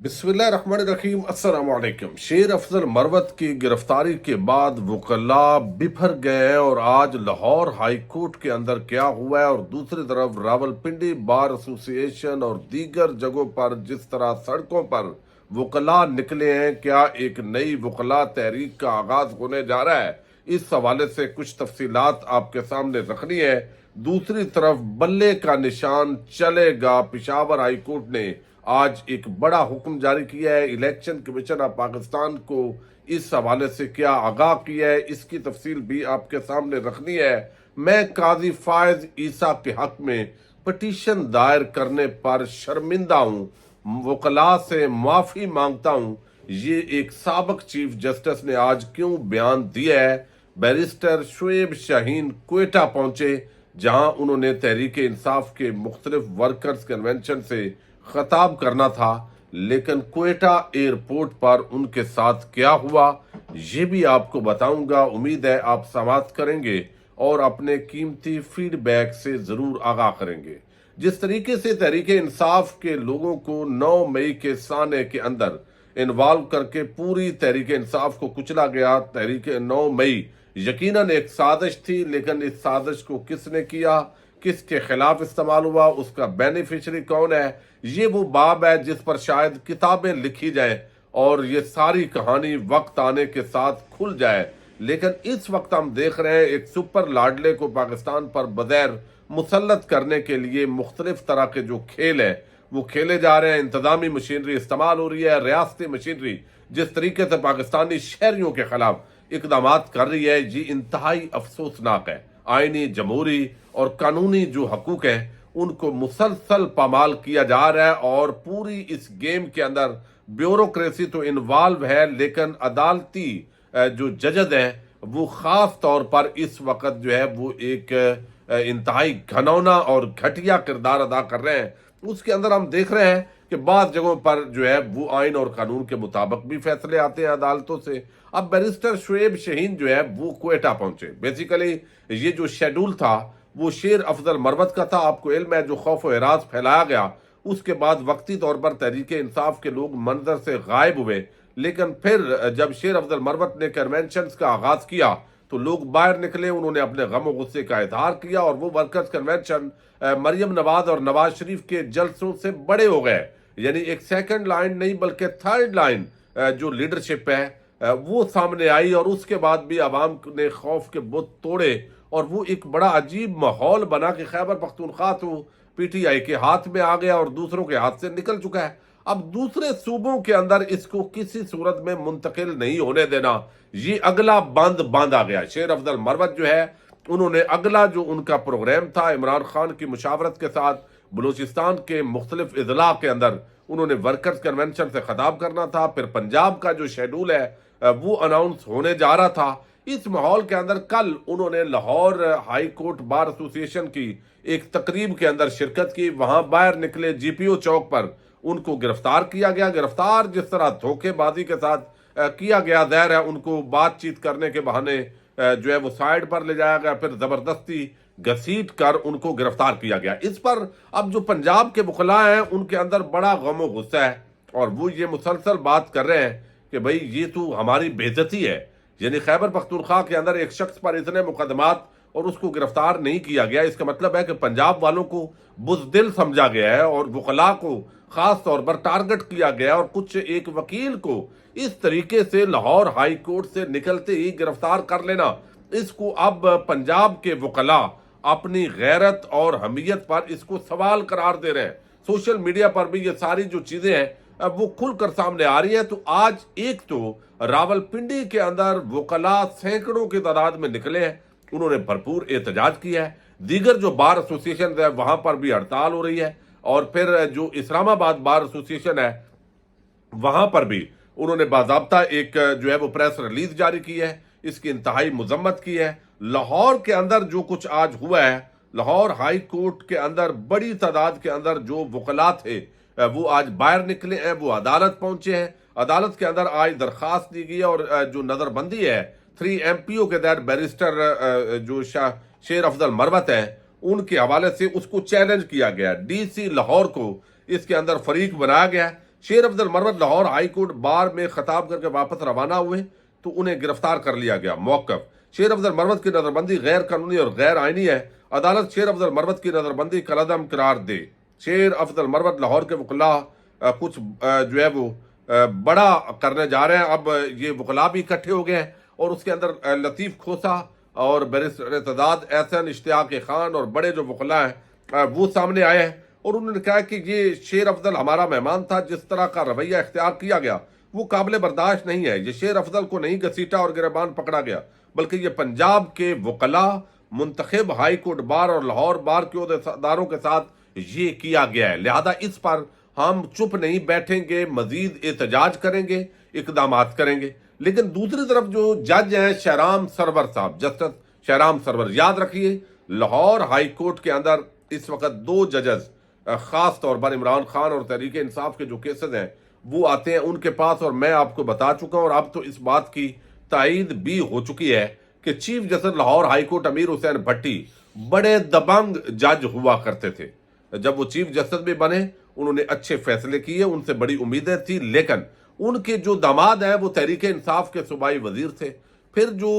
बिस्मिल्लाहिर्रहमानिर्रहीम। अस्सलाम वालेकुम। शेर अफजल मरवत की गिरफ्तारी के बाद वकला बिफर गए हैं और आज लाहौर हाई कोर्ट के अंदर क्या हुआ है और दूसरी तरफ रावलपिंडी बार एसोसिएशन और दीगर जगहों पर जिस तरह सड़कों पर वकला निकले हैं, क्या एक नई वकला तहरीक का आगाज होने जा रहा है? इस हवाले से कुछ तफसीलात आपके सामने रखनी है। दूसरी तरफ बल्ले का निशान चलेगा। पेशावर हाई कोर्ट ने आज एक बड़ा हुक्म जारी किया है। इलेक्शन कमीशन ऑफ पाकिस्तान को इस हवाले से क्या आगाह किया है, इसकी तफसील भी आपके सामने रखनी है। मैं काजी फायज ईसा के हक में पटिशन दायर करने पर शर्मिंदा हूँ, वकला से माफी मांगता हूँ। ये एक साबिक चीफ जस्टिस ने आज क्यों बयान दिया है। बैरिस्टर शुएब शाहीन क्वेटा पहुंचे, जहां उन्होंने तहरीक इंसाफ के मुख्तलिफ वर्कर्स कन्वेंशन से खिताब करना था, लेकिन क्वेटा एयरपोर्ट पर उनके साथ क्या हुआ ये भी आपको बताऊंगा। उम्मीद है आप समाअत करेंगे और अपने कीमती फीडबैक से जरूर आगाह करेंगे। जिस तरीके से तहरीक इंसाफ के लोगों को 9 मई के साने के अंदर इन्वॉल्व करके पूरी तहरीक इंसाफ को कुचला गया। तहरीक 9 मई यकीनन एक साजिश थी, लेकिन इस साजिश को किसने किया, किसके खिलाफ इस्तेमाल हुआ, उसका बेनिफिशरी कौन है, ये वो बाब है जिस पर शायद किताबें लिखी जाए और ये सारी कहानी वक्त आने के साथ खुल जाए। लेकिन इस वक्त हम देख रहे हैं एक सुपर लाडले को पाकिस्तान पर बगैर मुसल्लत करने के लिए मुख्तलिफ तरह के जो खेल है वो खेले जा रहे हैं। इंतजामी मशीनरी इस्तेमाल हो रही है, रियासती मशीनरी जिस तरीके से पाकिस्तानी शहरियों के खिलाफ इकदाम कर रही है, ये इंतहाई अफसोसनाक है। आईनी, जमहूरी और कानूनी जो हकूक हैं उनको मुसलसल पामाल किया जा रहा है और पूरी इस गेम के अंदर ब्यूरोक्रेसी तो इन्वॉल्व है, लेकिन अदालती जो जजद हैं वो खास तौर पर इस वक्त जो है वो एक इंतहाई घनौना और घटिया किरदार अदा कर रहे हैं। उसके अंदर हम देख रहे हैं कि बाद जगहों पर जो है वो आइन और कानून के मुताबिक भी फैसले आते हैं अदालतों से। अब बैरिस्टर शुएब शाहीन जो है वो क्वेटा पहुंचे। बेसिकली ये जो शेड्यूल था वो शेर अफजल मरवत का था। आपको इल्म है जो खौफ व एराज फैलाया गया, उसके बाद वक्ती तौर पर तहरीक इंसाफ के लोग मंजर से गायब हुए, लेकिन फिर जब शेर अफजल मरवत ने कन्वेंशन का आगाज किया तो लोग बाहर निकले, उन्होंने अपने गम और गुस्से का इजहार किया और वो वर्कर्स कन्वेंशन मरियम नवाज और नवाज शरीफ के जलसों से बड़े हो गए। यानी एक सेकंड लाइन नहीं बल्कि थर्ड लाइन जो लीडरशिप है वो सामने आई और उसके बाद भी आवाम ने खौफ के बुत तोड़े और वो एक बड़ा अजीब माहौल बना कि खैबर पख्तूनख्वा तो पीटीआई के हाथ में आ गया और दूसरों के हाथ से निकल चुका है। अब दूसरे सूबों के अंदर इसको किसी सूरत में मुंतकिल नहीं होने देना, ये अगला बंद बांधा गया। शेर अफजल मरवत जो है उन्होंने अगला जो उनका प्रोग्राम था इमरान खान की मुशावरत के साथ बलूचिस्तान के मुख्तलिफ इजला के अंदर उन्होंने वर्कर्स कन्वेंशन से खिताब करना था। फिर पंजाब का जो शेड्यूल है वो अनाउंस होने जा रहा था। इस माहौल के अंदर कल उन्होंने Lahore high court bar association की एक तकरीब के अंदर शिरकत की। वहां बाहर निकले जीपीओ चौक पर उनको गिरफ्तार किया गया। गिरफ्तार जिस तरह धोखेबाजी के साथ किया गया, ज़ाहिर है उनको बातचीत करने के बहाने जो है वो साइड पर ले जाया गया, फिर जबरदस्ती घसीट कर उनको गिरफ्तार किया गया। इस पर अब जो पंजाब के वकला हैं उनके अंदर बड़ा गम और गुस्सा है और वो ये मुसलसल बात कर रहे हैं कि भाई ये तो हमारी बेइज्जती है। यानी खैबर पख्तूनख्वा के अंदर एक शख्स पर इतने मुकदमात और उसको गिरफ्तार नहीं किया गया, इसका मतलब है कि पंजाब वालों को बुज़दिल समझा गया है और वकला को खास तौर पर टारगेट किया गया और कुछ एक वकील को इस तरीके से लाहौर हाई कोर्ट से निकलते ही गिरफ्तार कर लेना, इसको अब पंजाब के वकला अपनी गैरत और हमीयत पर इसको सवाल करार दे रहे हैं। सोशल मीडिया पर भी ये सारी जो चीजें हैं अब वो खुलकर सामने आ रही है। तो आज एक तो रावलपिंडी के अंदर वकला सैकड़ों की तादाद में निकले हैं, उन्होंने भरपूर एहतजाज किया है। दीगर जो बार एसोसिएशन है वहां पर भी हड़ताल हो रही है और फिर जो इस्लामाबाद बार एसोसिएशन है वहां पर भी उन्होंने बाज़ाब्ता एक जो है वो प्रेस रिलीज जारी की है, इसकी इंतहाई मजम्मत की है। लाहौर के अंदर जो कुछ आज हुआ है, लाहौर हाई कोर्ट के अंदर बड़ी तादाद के अंदर जो वकला थे वो आज बाहर निकले हैं, वो अदालत पहुंचे हैं। अदालत के अंदर आज दरखास्त दी गई है और जो नजरबंदी है 3 MPO के तहत बैरिस्टर जो शेर अफजल मरवत है उनके हवाले से उसको चैलेंज किया गया। DC लाहौर को इसके अंदर फरीक बनाया गया शेर Afzal Marwat Lahore high court bar में खिताब करके वापस रवाना हुए तो उन्हें गिरफ्तार कर लिया गया। मौक़िफ़: शेर अफजल मरवत की नज़रबंदी गैर कानूनी और गैर आइनी है। अदालत शेर अफजल मरवत की नज़रबंदी कलअदम करार दे। शेर अफजल मरवत लाहौर के वकला कुछ जो है वो बड़ा करने जा रहे हैं। अब ये वकला भी इकट्ठे हो गए हैं और उसके अंदर लतीफ़ खोसा और बैरिस्टर एतजाज एहसन, इश्तियाक खान और बड़े जो वकला हैं वो सामने आए हैं और उन्होंने कहा कि ये शेर अफजल हमारा मेहमान था, जिस तरह का रवैया इख्तियार किया गया वो काबिल बर्दाश्त नहीं है। ये शेर अफजल को नहीं घसीटा और गिरबान पकड़ा गया, बल्कि ये पंजाब के वकला, मुंतखब हाई कोर्ट बार और लाहौर बार के अहदेदारों के साथ ये किया गया है। लिहाजा इस पर हम चुप नहीं बैठेंगे, मजीद एहतजाज करेंगे, इकदाम करेंगे। लेकिन दूसरी तरफ जो जज हैं शहराम सरवर साहब, जस्टिस शहराम सरवर, याद रखिए लाहौर हाई कोर्ट के अंदर इस वक्त दो जजेस खास तौर पर इमरान खान और तहरीक इंसाफ के जो केसेस हैं वो आते हैं उनके पास, और मैं आपको बता चुका हूं और अब तो इस बात की तायीद भी हो चुकी है कि chief justice Lahore high court अमीर हुसैन भट्टी बड़े दबंग जज हुआ करते थे। जब वो चीफ जस्टिस भी बने उन्होंने अच्छे फैसले किए, उनसे बड़ी उम्मीदें थी, लेकिन उनके जो दामाद हैं वो तहरीक इंसाफ के सूबाई वजीर थे। फिर जो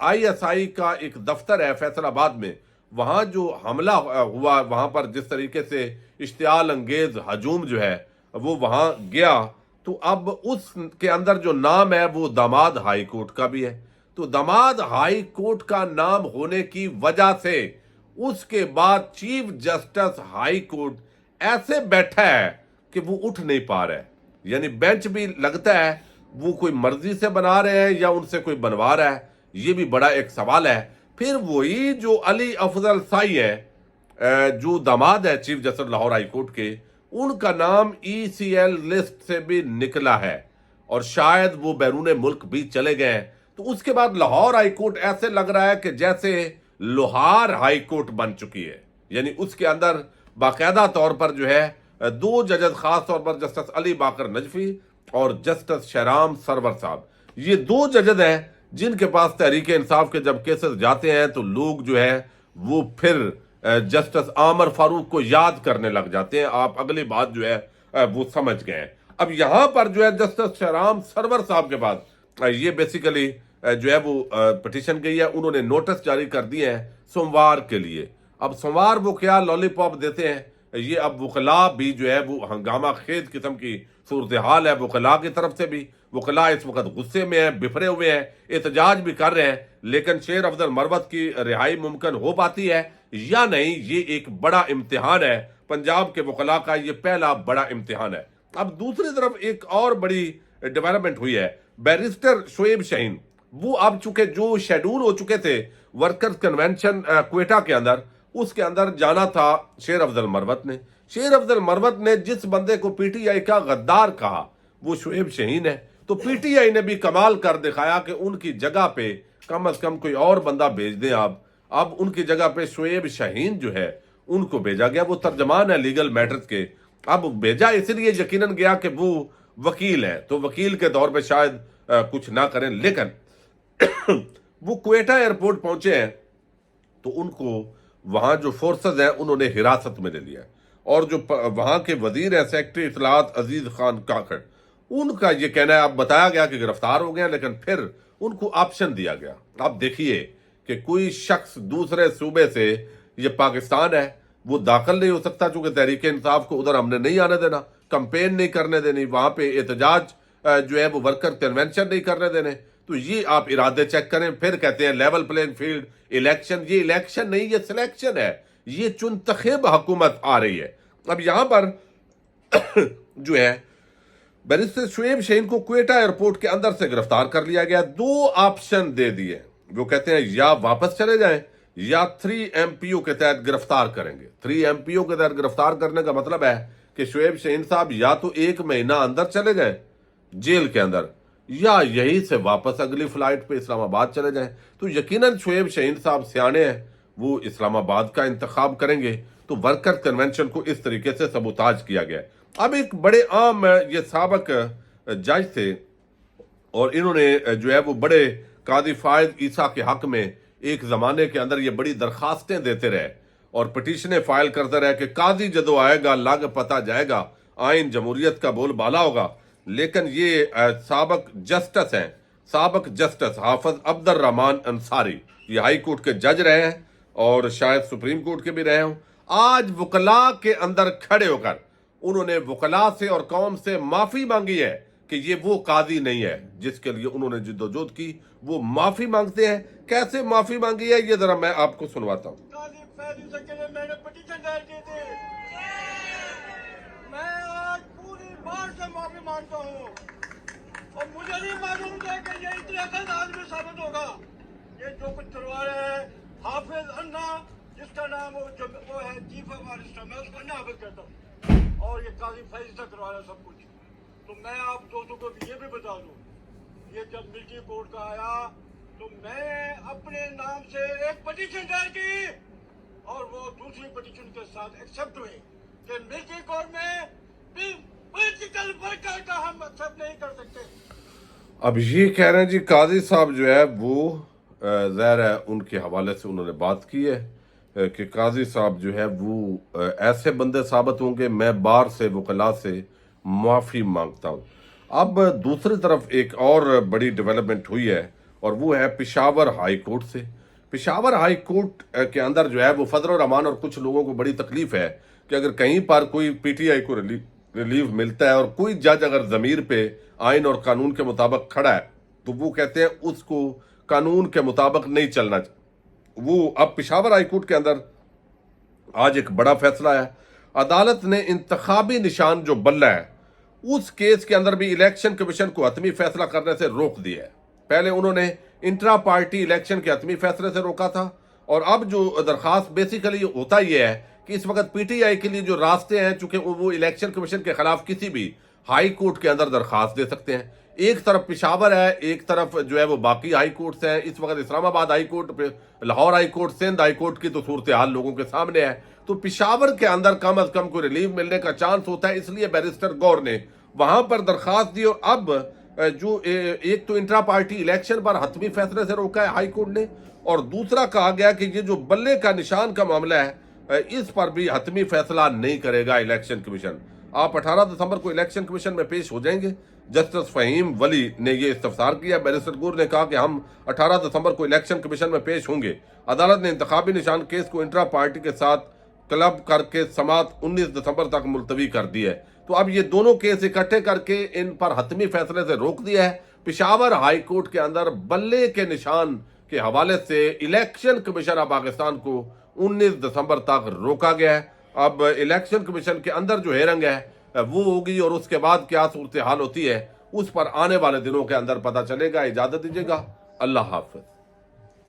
ISI का एक दफ्तर है फैसलाबाद में, वहाँ जो हमला हुआ, वहाँ पर जिस तरीके से इश्तियाल अंगेज हजूम जो है वो वहाँ गया, तो अब उसके अंदर जो नाम है वो दामाद हाई कोर्ट का भी है। तो दामाद हाई कोर्ट का नाम होने की वजह से उसके बाद चीफ जस्टिस हाई कोर्ट ऐसे बैठा है कि वो उठ नहीं पा रहा है। यानी बेंच भी लगता है वो कोई मर्जी से बना रहे हैं या उनसे कोई बनवा रहा है, ये भी बड़ा एक सवाल है। फिर वही जो अली अफजल साई है जो दामाद है chief justice Lahore high court के, उनका नाम ECL लिस्ट से भी निकला है और शायद वो बैरून मुल्क भी चले गए हैं। तो उसके बाद लाहौर हाई कोर्ट ऐसे लग रहा है कि जैसे लोहार हाई कोर्ट बन चुकी है। यानी उसके अंदर बाकायदा तौर पर जो है दो जजेस, खास तौर पर जस्टिस अली बाकर नजफी और जस्टिस शहराम सरवर साहब, ये दो जजेस हैं जिनके पास तहरीक इंसाफ के जब केसेस जाते हैं तो लोग जो है वो फिर जस्टिस आमर फारूक को याद करने लग जाते हैं। आप अगली बात जो है वो समझ गए हैं। अब यहां पर जो है जस्टिस शहराम सरवर साहब के बाद ये बेसिकली जो है वो पिटीशन गई है, उन्होंने नोटिस जारी कर दिए हैं सोमवार के लिए। अब सोमवार वो क्या लॉलीपॉप देते हैं, ये अब वकला भी जो है वो हंगामा खेज किस्म की सूरत हाल है वकला की तरफ से भी। वकला इस वक्त गुस्से में है, बिफरे हुए हैं, एहतजाज भी कर रहे हैं, लेकिन शेर अफजल मरवत की रिहाई मुमकिन हो पाती है या नहीं, ये एक बड़ा इम्तिहान है। पंजाब के वकला का ये पहला बड़ा इम्तिहान है। अब दूसरी तरफ एक और बड़ी डेवलपमेंट हुई है। बैरिस्टर शोएब शाहीन वो अब चुके जो शेड्यूल हो चुके थे वर्कर्स कन्वेंशन क्वेटा के अंदर, उसके अंदर जाना था शेर अफजल मरवत ने। शेर अफजल मरवत ने जिस बंदे को PTI का गद्दार कहा वो शोएब शाहीन है। तो PTI ने भी कमाल कर दिखाया कि उनकी जगह पे कम से कम कोई और बंदा भेज दें आप। अब उनकी जगह पे शोएब शाहीन जो है उनको भेजा गया, वो तर्जमान है लीगल मैटर्स के। अब भेजा इसलिए यकीनन गया कि वो वकील है, तो वकील के तौर पे शायद कुछ ना करें, लेकिन वो क्वेटा एयरपोर्ट पहुंचे हैं तो उनको वहां जो फोर्सेस हैं उन्होंने हिरासत में ले लिया और जो वहां के वजीर हैं सेक्रेटरी इत्तलात अजीज खान काकड़, उनका ये कहना है, अब बताया गया कि गिरफ्तार हो गए, लेकिन फिर उनको ऑप्शन दिया गया। आप देखिए कि कोई शख्स दूसरे सूबे से, ये पाकिस्तान है, वो दाखिल नहीं हो सकता चूंकि तहरीक इंसाफ को उधर हमने नहीं आने देना, कंपेन नहीं करने देनी, वहां पे एहतजाज जो है वो वर्कर कन्वेंशन नहीं करने देने। तो ये आप इरादे चेक करें, फिर कहते हैं लेवल प्लेइंग फील्ड, इलेक्शन। ये इलेक्शन नहीं, ये सिलेक्शन है, ये चुनतखब हुकूमत आ रही है। अब यहां पर जो है बैरिस्टर शोएब शाहीन को क्वेटा एयरपोर्ट के अंदर से गिरफ्तार कर लिया गया। दो ऑप्शन दे दिए, वो कहते हैं या वापस चले जाएं या 3 MPO के तहत गिरफ्तार करेंगे। 3 MPO के तहत गिरफ्तार करने का मतलब है कि शोएब शाहीन साहब या तो 1 महीना अंदर चले जाएं जेल के अंदर, या यहीं से वापस अगली फ्लाइट पे इस्लामाबाद चले जाएं। तो यकीनन शोएब शाहीन साहब सियाने हैं, वो इस्लामाबाद का इंतखाब करेंगे। तो वर्कर कन्वेंशन को इस तरीके से सबूताज किया गया। अब एक बड़े आम ये साबक जज थे और इन्होंने जो है वो बड़े कादी फायद ईसा के हक में एक जमाने के अंदर ये बड़ी दरखास्तें देते रहे और पिटीशनें फाइल करते रहे कि कादी जदों आएगा लग पता जाएगा, आइन जमहूरियत का बोलबाला होगा, लेकिन ये साबक जस्टिस हैं, साबक जस्टिस हाफिज अब्दुल रहमान अंसारी, ये हाई कोर्ट के जज रहे हैं और शायद सुप्रीम कोर्ट के भी रहे हों। आज वकला के अंदर खड़े होकर उन्होंने वकला से और कौम से माफी मांगी है कि ये वो काजी नहीं है जिसके लिए उन्होंने जिद्दोजहद की, वो माफी मांगते हैं। कैसे माफी मांगी है ये जरा मैं आपको सुनवाता हूँ। मैंने पिटीशन दायर की थी, मैं आज पूरी बार से माफी मांगता हूँ और मुझे नहीं मालूम था कि ये इतने गलत आदमी साबित होगा। ये जो कुछ करवा रहे हैं हाफिज अन्ना, जिसका नाम वो है चीफ ऑफ आर, मैं उसको अन्ना हाफिज कहता हूँ, और ये काजी फैज से करवा रहा है सब कुछ। तो मैं आप दोस्तों को ये भी बता दूं, ये जब मिल्की कोर्ट का आया तो मैं अपने नाम से एक पिटीशन दायर की और वो दूसरी पिटीशन के साथ एक्सेप्ट हुई कि मिल्की कोर्ट में भी पॉलिटिकल वर्कर का हम एक्सेप्ट नहीं कर सकते। अब ये कह रहे हैं जी काजी साहब जो है वो ज़ाहिर है उनके हवाले से उन्होंने बात की है कि काजी साहब जो है वो ऐसे बंदे साबित होंगे। मैं बार से वकला से माफ़ी मांगता हूँ। अब दूसरी तरफ एक और बड़ी डेवलपमेंट हुई है और वो है पेशावर हाई कोर्ट से। पेशावर हाई कोर्ट के अंदर जो है वो फजल रहमान और कुछ लोगों को बड़ी तकलीफ है कि अगर कहीं पर कोई पीटीआई को रिलीफ मिलता है और कोई जज अगर ज़मीर पे आइन और कानून के मुताबिक खड़ा है तो वो कहते हैं उसको कानून के मुताबिक नहीं चलना चाहिए। वो अब पेशावर हाई कोर्ट के अंदर आज एक बड़ा फैसला है। अदालत ने इंतखाबी निशान जो बल्ला है उस केस के अंदर भी इलेक्शन कमीशन को हतमी फैसला करने से रोक दिया है। पहले उन्होंने इंट्रा पार्टी इलेक्शन के हतमी फैसले से रोका था और अब जो दरखास्त बेसिकली होता यह है कि इस वक्त पीटीआई के लिए जो रास्ते हैं, चूंकि वो इलेक्शन कमीशन के खिलाफ किसी भी हाई कोर्ट के अंदर दरखास्त दे सकते हैं। एक तरफ पेशावर है, एक तरफ जो है वो बाकी हाई कोर्ट्स हैं। इस वक्त Islamabad high court, Lahore high court, Sindh high court की तो सूरत हाल लोगों के सामने है। तो पेशावर के अंदर कम अज कम कोई रिलीफ मिलने का चांस होता है, इसलिए बैरिस्टर गौर ने वहां पर दरखास्त दी। और अब जो एक तो इंट्रा पार्टी इलेक्शन पर हतमी फैसले से रोका है हाई कोर्ट ने, और दूसरा कहा गया कि ये जो बल्ले का निशान का मामला है इस पर भी हतमी फैसला नहीं करेगा इलेक्शन कमीशन। आप 18 दिसंबर को इलेक्शन कमीशन में पेश हो जाएंगे। जस्टिस फहीम वली ने यह इस्तफसार किया। बैरिस्टर गौर ने कहा कि हम 18 दिसंबर को इलेक्शन कमीशन में पेश होंगे। अदालत ने इंतखाबी निशान केस को इंट्रा पार्टी के साथ क्लब करके समात 19 दिसंबर तक मुलतवी कर दी है। तो अब ये दोनों केस इकट्ठे करके इन पर हतमी फैसले से रोक दिया है। पेशावर हाई कोर्ट के अंदर बल्ले के निशान के हवाले से इलेक्शन कमीशन ऑफ पाकिस्तान को 19 दिसंबर तक रोका गया है। अब इलेक्शन कमीशन के अंदर जो हेयरिंग है वो होगी और उसके बाद क्या सूरत हाल होती है उस पर आने वाले दिनों के अंदर पता चलेगा। इजाजत दीजिएगा। अल्लाह हाफिज।